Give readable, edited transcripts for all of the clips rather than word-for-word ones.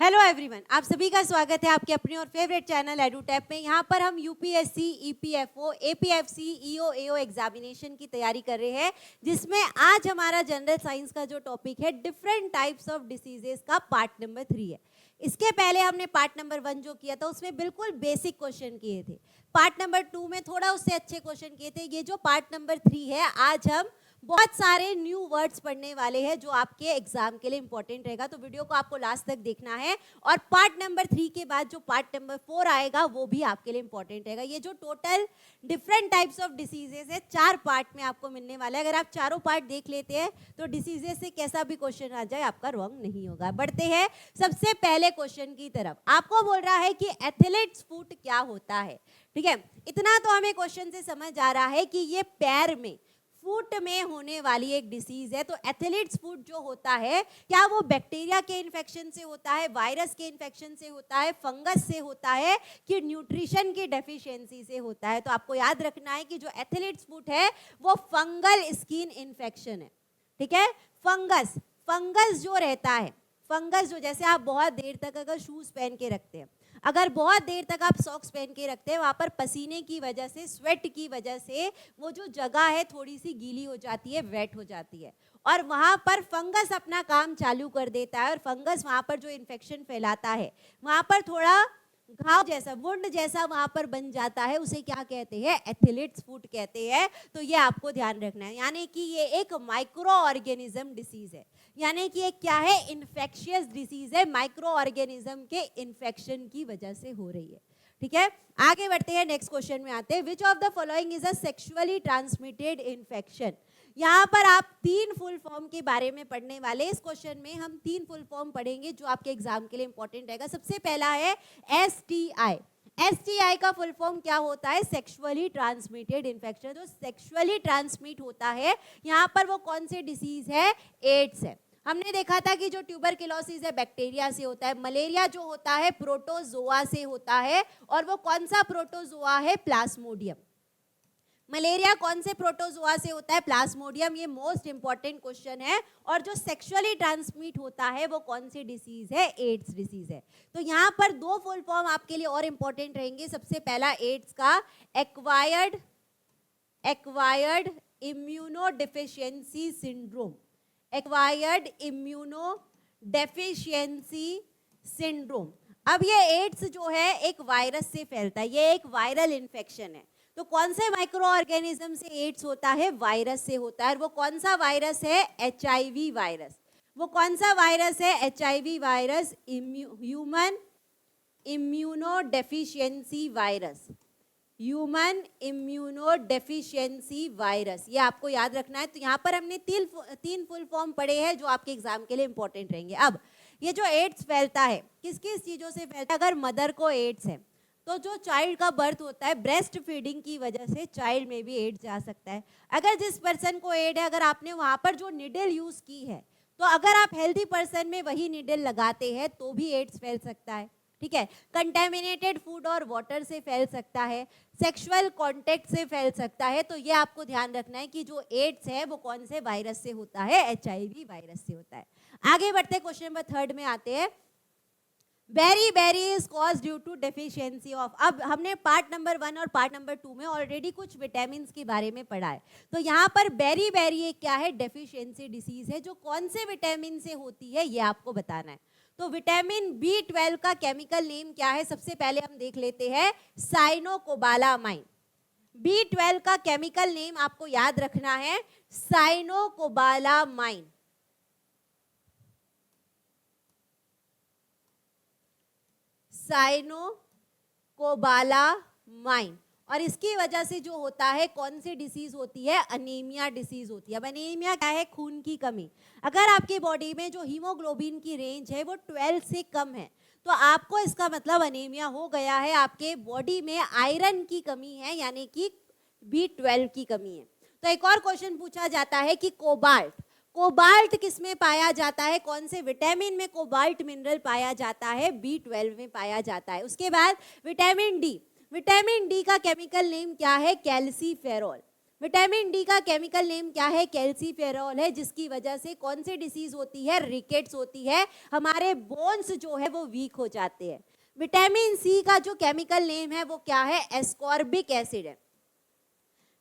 Hello everyone, आप सभी का स्वागत है आपके अपने और फेवरेट चैनल एडुटैप में। यहाँ पर हम यूपीएससी, ईपीएफओ, एपीएफसी, ईओ, एओ एग्जामिनेशन की तैयारी कर रहे हैं, जिसमें आज हमारा जनरल साइंस का जो टॉपिक है डिफरेंट टाइप्स ऑफ डिसीजेस का पार्ट नंबर 3 है। इसके पहले हमने पार्ट नंबर 1 जो किया था उसमें बिल्कुल बेसिक क्वेश्चन किए थे। पार्ट नंबर 2 में थोड़ा उससे अच्छे क्वेश्चन किए थे। ये जो पार्ट नंबर 3 है, आज हम बहुत सारे न्यू वर्ड्स पढ़ने वाले हैं जो आपके एग्जाम के लिए इंपॉर्टेंट रहेगा। तो वीडियो को आपको लास्ट तक देखना है और पार्ट नंबर 3 के बाद जो पार्ट नंबर 4 आएगा वो भी आपके लिए इंपॉर्टेंट रहेगा। ये जो total different types of diseases है 4 पार्ट में आपको मिलने वाला है। अगर आप चारों पार्ट देख लेते हैं तो डिसीजेस से कैसा भी क्वेश्चन आ जाए आपका रॉन्ग नहीं होगा। बढ़ते हैं सबसे पहले क्वेश्चन की तरफ। आपको बोल रहा है कि एथलीट्स फुट क्या होता है। ठीक है, इतना तो हमें क्वेश्चन से समझ आ रहा है कि ये पैर में, फुट में होने वाली एक डिसीज है। तो एथलीट्स फुट जो होता है, क्या वो बैक्टीरिया के इन्फेक्शन से होता है, वायरस के इन्फेक्शन से होता है, फंगस से होता है, कि न्यूट्रिशन की डेफिशिएंसी से होता है? तो आपको याद रखना है कि जो एथलीट्स फुट है वो फंगल स्किन इन्फेक्शन है। ठीक है, फंगस जो रहता है, फंगस जो, जैसे आप बहुत देर तक अगर शूज पहन के रखते हैं, अगर बहुत देर तक आप सॉक्स पहन के रखते हैं, वहाँ पर पसीने की वजह से, स्वेट की वजह से वो जो जगह है थोड़ी सी गीली हो जाती है, वेट हो जाती है और वहाँ पर फंगस अपना काम चालू कर देता है और फंगस वहाँ पर जो इन्फेक्शन फैलाता है, वहाँ पर थोड़ा घाव जैसा, वुंड जैसा वहाँ पर बन जाता है। उसे क्या कहते हैं? एथलीट्स फुट कहते हैं। तो ये आपको ध्यान रखना है, यानी कि ये एक माइक्रो ऑर्गेनिज्म डिसीज है, यानी कि एक क्या है? इन्फेक्शियस डिसीज है, माइक्रो ऑर्गेनिज्म के इन्फेक्शन की वजह से हो रही है। ठीक है, आगे बढ़ते हैं, नेक्स्ट क्वेश्चन में आते हैं। Which of the following is a sexually transmitted infection? यहाँ पर आप 3 फुल फॉर्म के बारे में पढ़ने वाले। इस क्वेश्चन में हम 3 फुल फॉर्म पढ़ेंगे जो आपके एग्जाम के लिए इंपॉर्टेंट रहेगा। सबसे पहला है एसटीआई। एसटीआई का फुल फॉर्म क्या होता है? Sexually transmitted infection. जो सेक्सुअली ट्रांसमिट होता है, यहाँ पर वो कौन से डिसीज है? एड्स है। हमने देखा था कि जो ट्यूबरकुलोसिस है बैक्टीरिया से होता है, मलेरिया जो होता है प्रोटोजोआ से होता है, और वो कौन सा प्रोटोजोआ है? प्लाज्मोडियम। मलेरिया कौन से प्रोटोजोआ से होता है? प्लाज्मोडियम। ये मोस्ट इंपॉर्टेंट क्वेश्चन है। और जो सेक्सुअली ट्रांसमिट होता है वो कौन सी डिसीज है? एड्स डिसीज है। तो यहाँ पर 2 फुल फॉर्म आपके लिए और इंपॉर्टेंट रहेंगे। सबसे पहला एड्स का acquired immuno deficiency syndrome. Acquired immuno deficiency syndrome. अब ये एड्स जो है एक वायरस से फैलता है, ये एक वायरल इन्फेक्शन है। तो कौन से माइक्रो ऑर्गेनिज्म से एड्स होता है? वायरस से होता है। वो कौन सा वायरस है? HIV virus. वो कौन सा वायरस है? HIV virus, human immuno deficiency virus. Human immuno deficiency virus, ये आपको याद रखना है। तो यहाँ पर हमने 3 फुल फॉर्म पढ़े हैं जो आपके एग्जाम के लिए इंपॉर्टेंट रहेंगे। अब ये जो एड्स फैलता है, किस किस चीज़ों से फैलता है? अगर मदर को एड्स है तो जो चाइल्ड का बर्थ होता है, ब्रेस्ट फीडिंग की वजह से चाइल्ड में भी एड्स जा सकता है। अगर जिस पर्सन को एड है, अगर आपने वहाँ पर जो निडल यूज़ की है, तो अगर आप हेल्दी पर्सन में वही निडल लगाते हैं तो भी एड्स फैल सकता है। ठीक है, कंटेमिनेटेड फूड और वाटर से फैल सकता है, सेक्सुअल कांटेक्ट से फैल सकता है। तो ये आपको ध्यान रखना है कि जो एड्स है वो कौन से वायरस से होता है? एचआईवी वायरस से होता है। आगे बढ़ते क्वेश्चन नंबर 3 में आते हैं। Beri is cause due to deficiency of. अब हमने पार्ट नंबर 1 और पार्ट नंबर 2 में ऑलरेडी कुछ विटामिन के बारे में पढ़ा है। तो यहाँ पर बेरी एक क्या है? डेफिशिएंसी डिसीज है। जो कौन से विटामिन से होती है ये आपको बताना है। तो विटामिन B12 का केमिकल नेम क्या है? सबसे पहले हम देख लेते हैं, साइनोकोबालामाइन। B12 का केमिकल नेम आपको याद रखना है, साइनोकोबालामाइन। साइनोकोबालामाइन। और इसकी वजह से जो होता है, कौन सी डिसीज होती है? अनीमिया डिसीज होती है। अब अनीमिया क्या है? खून की कमी। अगर आपकी बॉडी में जो हीमोग्लोबिन की रेंज है वो 12 से कम है तो आपको इसका मतलब अनीमिया हो गया है, आपके बॉडी में आयरन की कमी है, यानी कि B12 की कमी है। तो एक और क्वेश्चन पूछा जाता है कि कोबाल्ट किस में पाया जाता है? कौन से विटामिन में कोबाल्ट मिनरल पाया जाता है? B12 में पाया जाता है। उसके बाद विटामिन डी का केमिकल नेम क्या है? कैल्सीफेरॉल। विटामिन डी का केमिकल नेम क्या है? कैल्सीफेरॉल है, जिसकी वजह से कौन सी डिसीज होती है? रिकेट्स होती है, हमारे बोन्स जो है वो वीक हो जाते हैं। विटामिन सी का जो केमिकल नेम है वो क्या है? एस्कॉर्बिक एसिड है,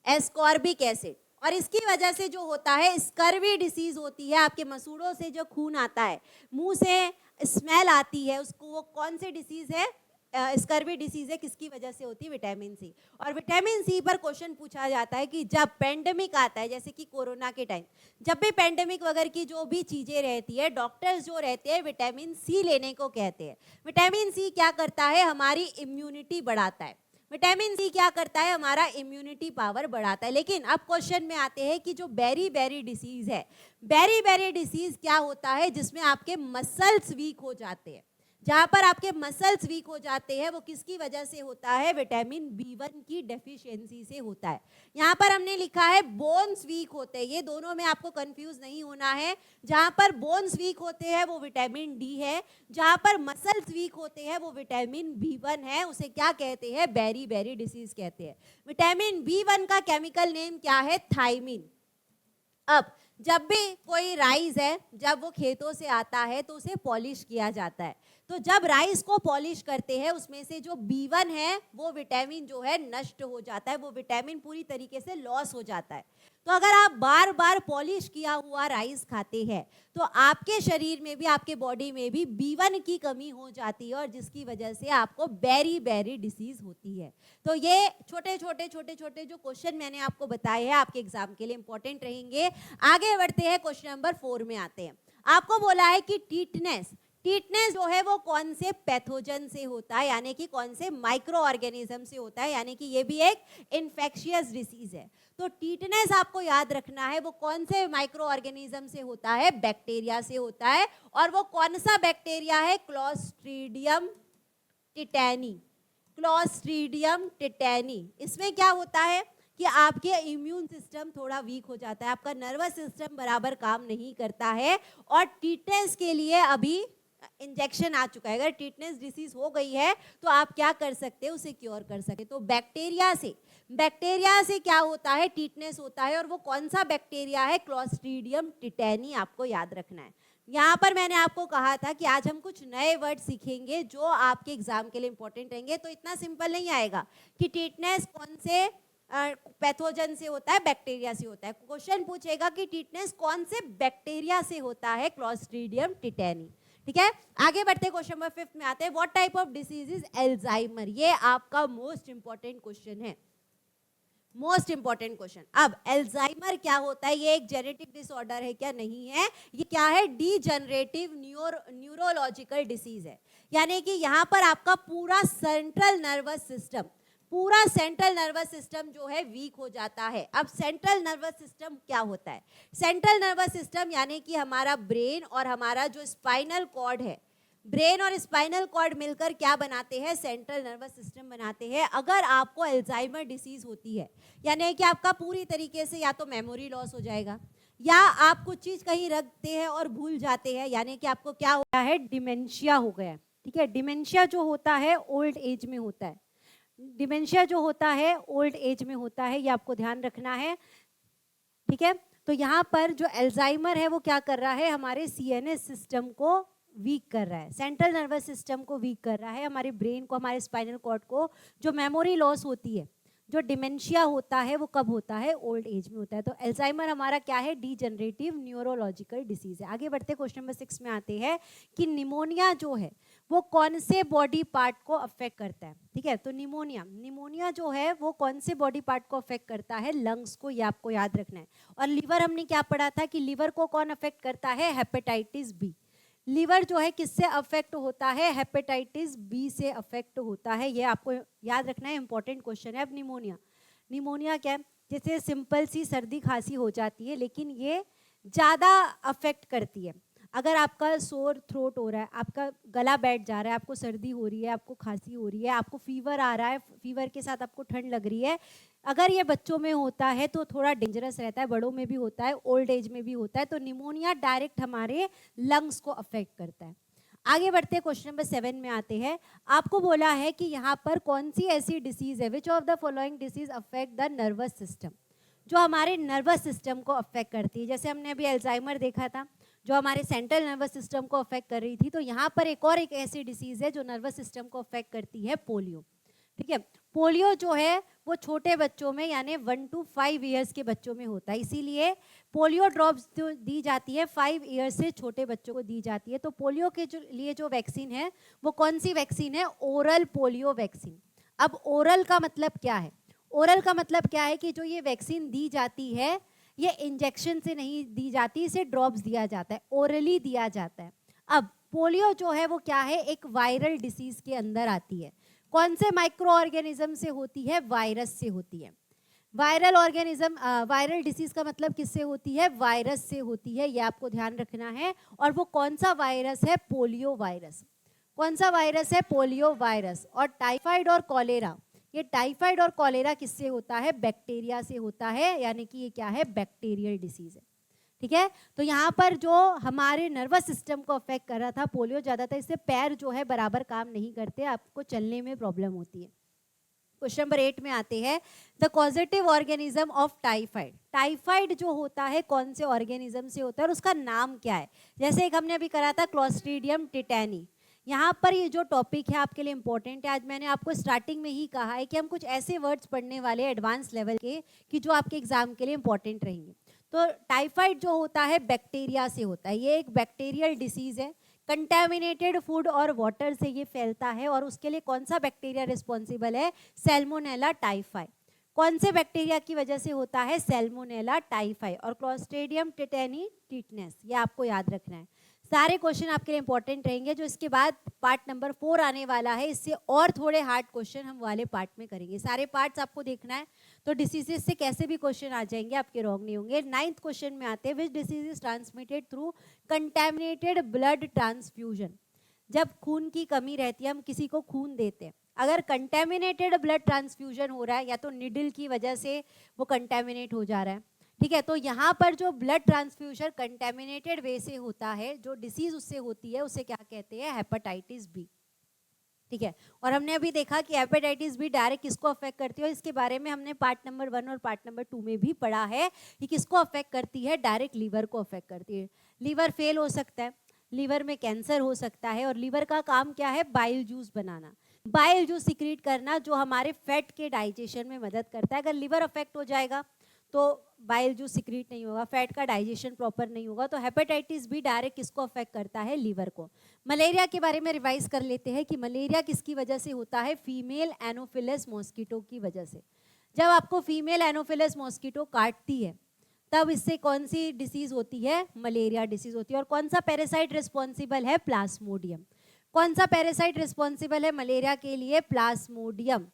एस्कॉर्बिक एसिड। और इसकी वजह से जो होता है स्कर्वी डिसीज होती है, आपके मसूड़ों से जो खून आता है, मुंह से स्मेल आती है, उसको वो कौन सी डिसीज है? स्कर्वी डिसीज है, किसकी वजह से होती है? Vitamin C. और विटामिन सी पर क्वेश्चन पूछा जाता है कि जब पेंडेमिक आता है, जैसे कि कोरोना के टाइम, जब भी पेंडेमिक वगैरह की जो भी चीजें रहती है, डॉक्टर्स जो रहते हैं विटामिन सी लेने को कहते हैं। विटामिन सी क्या करता है? हमारी इम्यूनिटी बढ़ाता है। विटामिन सी क्या करता है? हमारा इम्यूनिटी पावर बढ़ाता है। लेकिन अब क्वेश्चन में आते हैं कि जो बेरी बेरी डिसीज है, बेरी बेरी डिसीज क्या होता है? जिसमें आपके मसल्स वीक हो जाते हैं। जहां पर आपके मसल्स वीक हो जाते हैं वो किसकी वजह से होता है? विटामिन बी1 की डेफिशिएंसी से होता है। यहाँ पर हमने लिखा है बोन्स वीक होते हैं, ये दोनों में आपको कंफ्यूज नहीं होना है। जहां पर बोन्स वीक होते हैं वो विटामिन डी है, जहां पर मसल्स वीक होते हैं वो विटामिन बी1 है। उसे क्या कहते हैं? बेरी बेरी डिसीज कहते हैं। विटामिन बी1 का केमिकल नेम क्या है? थायमिन। अब जब भी कोई राइस है, जब वो खेतों से आता है तो उसे पॉलिश किया जाता है। तो जब राइस को पॉलिश करते हैं उसमें से जो बी1 है वो विटामिन जो है नष्ट हो जाता है, वो विटामिन पूरी तरीके से लॉस हो जाता है। तो अगर आप बार बार पॉलिश किया हुआ राइस खाते हैं तो आपके शरीर में भी, आपके बॉडी में भी बी1 की कमी हो जाती है, और जिसकी वजह से आपको बेरी बेरी डिसीज होती है। तो ये छोटे छोटे जो क्वेश्चन मैंने आपको बताए हैं आपके एग्जाम के लिए इंपॉर्टेंट रहेंगे। आगे बढ़ते हैं, क्वेश्चन नंबर 4 में आते हैं। आपको बोला है कि टीटनेस, टीटनेस जो है वो कौन से पैथोजन से होता है, यानी कि कौन से माइक्रो ऑर्गेनिज्म से होता है, यानी कि ये भी एक इन्फेक्शियस डिसीज है। तो टीटनेस आपको याद रखना है वो कौन से माइक्रो ऑर्गेनिज्म से होता है? बैक्टीरिया से होता है। और वो कौन सा बैक्टीरिया है? Clostridium टिटैनी, clostridium टिटैनी। इसमें क्या होता है कि आपके इम्यून सिस्टम थोड़ा वीक हो जाता है, आपका नर्वस सिस्टम बराबर काम नहीं करता है, और टीटनेस के लिए अभी इंजेक्शन आ चुका है। अगर टीटनेस डिसीज हो गई है तो आप क्या कर सकते हैं? उसे क्योर कर सकते। तो बैक्टीरिया से क्या होता है? टीटनेस होता है। और वो कौन सा बैक्टीरिया है? क्लोस्ट्रीडियम टिटैनी, आपको याद रखना है। यहाँ पर मैंने आपको कहा था कि आज हम कुछ नए वर्ड सीखेंगे जो आपके एग्जाम के लिए इंपॉर्टेंट रहेंगे। तो इतना सिंपल नहीं आएगा कि टीटनेस कौन से पैथोजन से होता है, बैक्टीरिया से होता है। क्वेश्चन पूछेगा कि टीटनेस कौन से बैक्टीरिया से होता है? क्लोस्ट्रीडियम टिटैनी। ठीक है, आगे बढ़ते क्वेश्चन नंबर 5 में आते हैं। What type of disease is Alzheimer? ये आपका मोस्ट इंपॉर्टेंट क्वेश्चन है, मोस्ट इंपॉर्टेंट क्वेश्चन। अब एल्जाइमर क्या होता है? ये एक जेनेटिक डिसऑर्डर है क्या? नहीं है। ये क्या है? डीजनरेटिव न्यूरोलॉजिकल डिसीज है, यानी कि यहाँ पर आपका पूरा सेंट्रल नर्वस सिस्टम जो है वीक हो जाता है। अब सेंट्रल नर्वस सिस्टम क्या होता है? सेंट्रल नर्वस सिस्टम यानी कि हमारा ब्रेन और हमारा जो स्पाइनल कॉर्ड है, ब्रेन और स्पाइनल कॉर्ड मिलकर क्या बनाते हैं? सेंट्रल नर्वस सिस्टम बनाते हैं। अगर आपको अल्जाइमर डिसीज होती है, यानी कि आपका पूरी तरीके से या तो मेमोरी लॉस हो जाएगा, या आप कुछ चीज कहीं रखते हैं और भूल जाते हैं, यानी कि आपको क्या हो गया है? डिमेंशिया हो गया। ठीक है, डिमेंशिया जो होता है ओल्ड एज में होता है। डिमेंशिया जो होता है ओल्ड एज में होता है, ये आपको ध्यान रखना है। ठीक है, तो यहाँ पर जो अल्जाइमर है वो क्या कर रहा है? हमारे सीएनएस सिस्टम को वीक कर रहा है, सेंट्रल नर्वस सिस्टम को वीक कर रहा है, हमारे ब्रेन को, हमारे स्पाइनल कॉर्ड को। जो मेमोरी लॉस होती है, जो डिमेंशिया होता है, वो कब होता है? ओल्ड एज में होता है। तो अल्जाइमर हमारा क्या है? डीजनरेटिव न्यूरोलॉजिकल डिसीज है। आगे बढ़ते क्वेश्चन नंबर 6 में आते हैं कि निमोनिया जो है वो कौन से बॉडी पार्ट को अफेक्ट करता है? ठीक है, तो निमोनिया जो है वो कौन से बॉडी पार्ट को अफेक्ट करता है? लंग्स को, ये आपको याद रखना है। और लिवर हमने क्या पढ़ा था कि लिवर को कौन अफेक्ट करता है? Hepatitis B. लिवर जो है किससे अफेक्ट होता है? हेपेटाइटिस बी से अफेक्ट होता है, ये आपको याद रखना है, इंपॉर्टेंट क्वेश्चन है। अब निमोनिया क्या है? जैसे सिंपल सी सर्दी खांसी हो जाती है, लेकिन ये ज़्यादा अफेक्ट करती है। अगर आपका सोर थ्रोट हो रहा है, आपका गला बैठ जा रहा है, आपको सर्दी हो रही है, आपको खांसी हो रही है, आपको फीवर आ रहा है, फीवर के साथ आपको ठंड लग रही है, अगर ये बच्चों में होता है तो थोड़ा डेंजरस रहता है, बड़ों में भी होता है, ओल्ड एज में भी होता है। तो निमोनिया डायरेक्ट हमारे लंग्स को अफेक्ट करता है। आगे बढ़ते हैं, क्वेश्चन नंबर 7 में आते हैं। आपको बोला है कि यहाँ पर कौन सी ऐसी डिसीज है, which of the following disease affect the nervous system? जो हमारे नर्वस सिस्टम को अफेक्ट करती है। जैसे हमने अभी अल्जाइमर देखा था जो हमारे सेंट्रल नर्वस सिस्टम को अफेक्ट कर रही थी, तो यहाँ पर एक ऐसी डिसीज है जो नर्वस सिस्टम को अफेक्ट करती है, पोलियो। ठीक है, पोलियो जो है वो छोटे बच्चों में यानी 1 to 5 ईयर्स के बच्चों में होता है, इसीलिए पोलियो ड्रॉप्स जो दी जाती है 5 ईयर्स से छोटे बच्चों को दी जाती है। तो पोलियो के लिए जो वैक्सीन है वो कौन सी वैक्सीन है? Oral polio vaccine. अब ओरल का मतलब क्या है? ओरल का मतलब क्या है कि जो ये वैक्सीन दी जाती है ये इंजेक्शन से नहीं दी जाती, इसे ड्रॉप्स दिया जाता है, ओरली दिया जाता है। अब पोलियो जो है वो क्या है? एक वायरल डिसीज के अंदर आती है। कौन से माइक्रो ऑर्गेनिज्म से होती है? वायरस से होती है। वायरल ऑर्गेनिज्म, वायरल डिसीज का मतलब किससे होती है? वायरस से होती है, ये आपको ध्यान रखना है। और वो कौन सा वायरस है? Polio virus. कौन सा वायरस है? Polio virus. और टाइफाइड और कॉलेरा, ये टाइफाइड और कॉलेरा किससे होता है? बैक्टीरिया से होता है, यानी कि ये क्या है? बैक्टीरियल डिसीज है। ठीक है, तो यहाँ पर जो हमारे नर्वस सिस्टम को अफेक्ट कर रहा था पोलियो, ज़्यादातर इससे पैर जो है बराबर काम नहीं करते, आपको चलने में प्रॉब्लम होती है। क्वेश्चन नंबर 8 में आते हैं, the causative organism of typhoid. Typhoid जो होता है कौन से ऑर्गेनिज्म से होता है और उसका नाम क्या है? जैसे एक हमने अभी करा था क्लोस्ट्रीडियम टिटेनी। यहाँ पर ये जो टॉपिक है आपके लिए इंपॉर्टेंट है। आज मैंने आपको स्टार्टिंग में ही कहा है कि हम कुछ ऐसे वर्ड्स पढ़ने वाले हैं एडवांस लेवल के कि जो आपके एग्जाम के लिए इंपॉर्टेंट रहेंगे। तो टाइफाइड जो होता है बैक्टीरिया से होता है, ये एक बैक्टीरियल डिसीज है। कंटेमिनेटेड फूड और वाटर से ये फैलता है और उसके लिए कौन सा बैक्टीरिया रिस्पॉन्सिबल है? Salmonella typhi. कौन से बैक्टीरिया की वजह से होता है? Salmonella typhi. और क्लोस्ट्रीडियम टिटेनी टिटनेस, ये आपको याद रखना है। सारे क्वेश्चन आपके लिए इंपॉर्टेंट रहेंगे। जो इसके बाद पार्ट नंबर 4 आने वाला है, इससे और थोड़े हार्ड क्वेश्चन हम वाले पार्ट में करेंगे। सारे पार्ट्स आपको देखना है, तो डिसीजेस से कैसे भी क्वेश्चन आ जाएंगे, आपके रॉन्ग नहीं होंगे। 9th क्वेश्चन में आते हैं, which disease is transmitted through contaminated blood transfusion. जब खून की कमी रहती है, हम किसी को खून देते हैं, अगर कंटेमिनेटेड ब्लड ट्रांसफ्यूजन हो रहा है या तो निडल की वजह से वो कंटेमिनेट हो जा रहा है, ठीक है, तो यहाँ पर जो ब्लड ट्रांसफ्यूजन कंटेमिनेटेड वे से होता है, जो डिसीज उससे होती है उसे क्या कहते हैं? Hepatitis B. ठीक है, और हमने अभी देखा कि हेपेटाइटिस बी डायरेक्ट किसको अफेक्ट करती है, इसके बारे में हमने पार्ट नंबर 1 और पार्ट नंबर 2 में भी पढ़ा है कि किसको अफेक्ट करती है? डायरेक्ट लीवर को अफेक्ट करती है। लीवर फेल हो सकता है, लीवर में कैंसर हो सकता है, और लीवर का काम क्या है? बाइल जूस बनाना, बाइल जूस सिक्रीट करना, जो हमारे फैट के डाइजेशन में मदद करता है। अगर लीवर अफेक्ट हो जाएगा तो बाइल जूस सिक्रीट नहीं होगा, फैट का डाइजेशन प्रॉपर नहीं होगा। तो हेपेटाइटिस बी डायरेक्ट किसको अफेक्ट करता है? लीवर को। मलेरिया के बारे में रिवाइज कर लेते हैं कि मलेरिया किसकी वजह से होता है? फीमेल एनोफिलस मॉस्किटो की वजह से। जब आपको फीमेल एनोफिलस मॉस्किटो काटती है तब इससे कौन सी डिसीज होती है? मलेरिया डिसीज होती है। और कौन सा पैरासाइट रिस्पॉन्सिबल है? प्लाज्मोडियम। कौन सा पैरासाइट रिस्पॉन्सिबल है मलेरिया के लिए? प्लाज्मोडियम।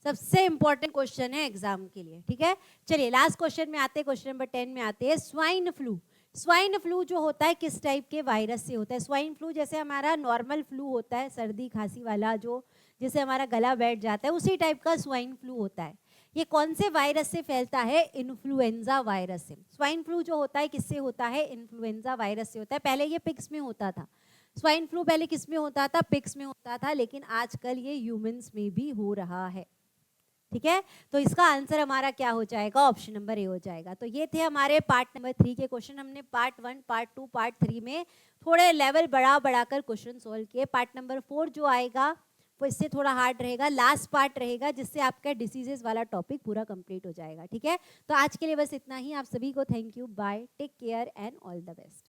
सबसे इंपॉर्टेंट क्वेश्चन है एग्जाम के लिए। ठीक है, चलिए लास्ट क्वेश्चन में आते हैं, क्वेश्चन नंबर 10 में आते हैं, स्वाइन फ्लू। स्वाइन फ्लू जो होता है किस टाइप के वायरस से होता है? स्वाइन फ्लू जैसे हमारा नॉर्मल फ्लू होता है, सर्दी खांसी वाला, जो जिससे हमारा गला बैठ जाता है, उसी टाइप का स्वाइन फ्लू होता है। ये कौन से वायरस से फैलता है? इन्फ्लुएंजा वायरस से। स्वाइन फ्लू जो होता है किससे होता है? इन्फ्लुएंजा वायरस से होता है। पहले ये पिग्स में होता था, स्वाइन फ्लू पहले किस में होता था? पिग्स में होता था, लेकिन आजकल ये ह्यूमंस में भी हो रहा है। ठीक है, तो इसका आंसर हमारा क्या हो जाएगा? ऑप्शन नंबर ए हो जाएगा। तो ये थे हमारे पार्ट नंबर 3 के क्वेश्चन। हमने पार्ट 1, पार्ट 2, पार्ट 3 में थोड़े लेवल बढ़ाकर क्वेश्चन सॉल्व किए। पार्ट नंबर 4 जो आएगा वो इससे थोड़ा हार्ड रहेगा, लास्ट पार्ट रहेगा, जिससे आपका डिसीजेस वाला टॉपिक पूरा कंप्लीट हो जाएगा। ठीक है, तो आज के लिए बस इतना ही। आप सभी को thank you, bye, take care and all the best.